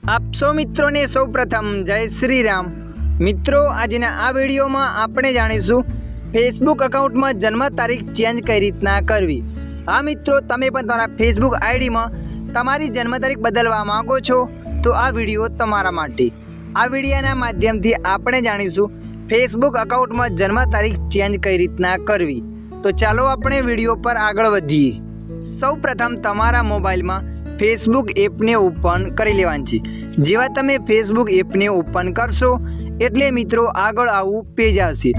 आप सौ मित्रों ने सौ प्रथम जय श्री राम। मित्रों આજના આ વિડીયોમાં આપણે જાણીશું ફેસબુક અકાઉન્ટમાં જન્મ તારીખ ચેન્જ કઈ રીતના કરવી। હા મિત્રો, તમે પણ તમારા ફેસબુક આઈડીમાં તમારી જન્મ તારીખ બદલવા માંગો છો તો આ વિડીયો તમારા માટે। આ વિડીયોના માધ્યમથી આપણે જાણીશું ફેસબુક અકાઉન્ટમાં જન્મ તારીખ ચેન્જ કઈ રીતના કરવી। તો ચાલો આપણે વિડીયો પર આગળ વધીએ। સૌપ્રથમ તમારા મોબાઈલમાં फेसबुक एपने ओपन करी लेवानी छे। जेवा तमे फेसबुक एपने ओपन करशो एटले मित्रों आगळ आवुं पेज आवशे।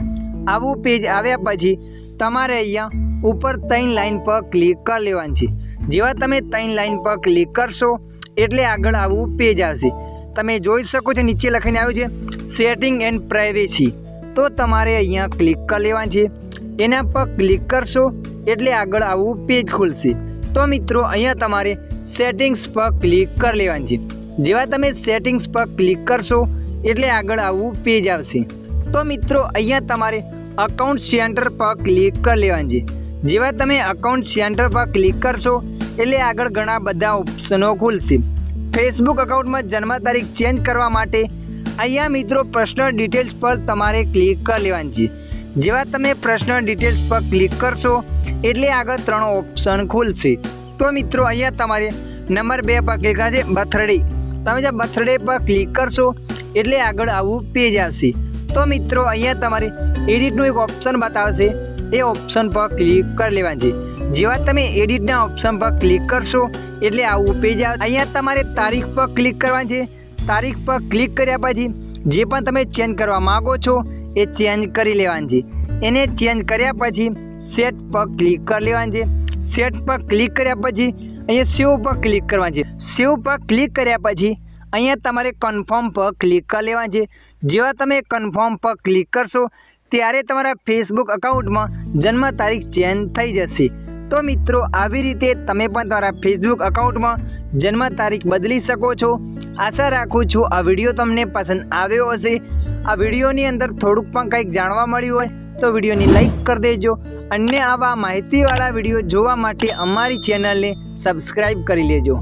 आवुं पेज आव्या पछी तमारे अहींया ऊपर 3 लाइन पर क्लिक कर लेवानी छे। जेवा तमे 3 लाइन पर क्लिक करशो एटले आगळ आवुं पेज आवशे। तमे जोई शको छो नीचे लखीने आव्युं छे सेटिंग एंड प्राइवेसी, तो तमारे अहींया क्लिक कर लेवानी छे। एना पर क्लिक करशो एटले आगळ आवुं पेज खुलशे। तो मित्रों अहींया तमारे सेटिंग्स पर क्लिक कर लेवानी छे। जेवा तमे सेटिंग्स पर क्लिक करशो एटले आगळ आवुं पेज आवशे। तो मित्रों अहींया तमारे अकाउंट सेंटर पर क्लिक कर लेवानी छे। जेवा तमे अकाउंट सेंटर पर क्लिक करशो एटले आगळ घणा बधा ऑप्शनो खुलशे। फेसबुक अकाउंट में जन्म तारीख चेन्ज करवा माटे अहींया मित्रों पर्सनल डिटेल्स पर तमारे क्लिक कर लेवानी छे। जेवा तमे पर्सनल डिटेल्स पर क्लिक करशो एटले आगळ 3 ऑप्शन खुलशे। तो मित्रों अहींया तमारे नंबर 2 पर क्लिक करशे बर्थडे। तमे जब बर्थडे पर क्लिक करशो एटले आगळ आवुं पेज आवशे। तो मित्रों अहींया तमारे एडिटनुं एक ऑप्शन बतावशे, ए ऑप्शन पर क्लिक कर लेवानी छे। जेवा तमे एडिटना ऑप्शन पर क्लिक करशो एटले आवुं पेज आवशे। अहींया तमारे तारीख पर क्लिक करवानी छे। तारीख पर क्लिक कर्या पछी जे पण तमे चेन्ज करवा मांगो छो ए चेन्ज करी लेवानी छे। एने चेन्ज कर्या पछी सेट पर क्लिक कर लेवानी छे। सेट पर क्लिक कर्या पछी अहींया सेव पर क्लिक करवानी छे। सेव पर क्लिक कर्या पछी अहींया तमारे कन्फर्म पर क्लिक कर लेवानी छे। जेवा तमे कन्फर्म पर क्लिक करशो त्यारे तमारा फेसबुक अकाउंट में जन्म तारीख चेन्ज थई जशे। तो मित्रों आवी रीते तमे पण तमारा फेसबुक अकाउंट में जन्म तारीख बदली शको छो। आशा राखुं छुं आ विडियो तमने पसंद आव्यो हशे। आ विडियोनी अंदर थोड़ुंक पण कंईक जाणवा मळ्युं होय तो विडियोने लाइक कर देजो। अन्य आवा माहितीवाळा विडियो जोवा माटे अमारी चेनल ने सब्सक्राइब करी लेजो।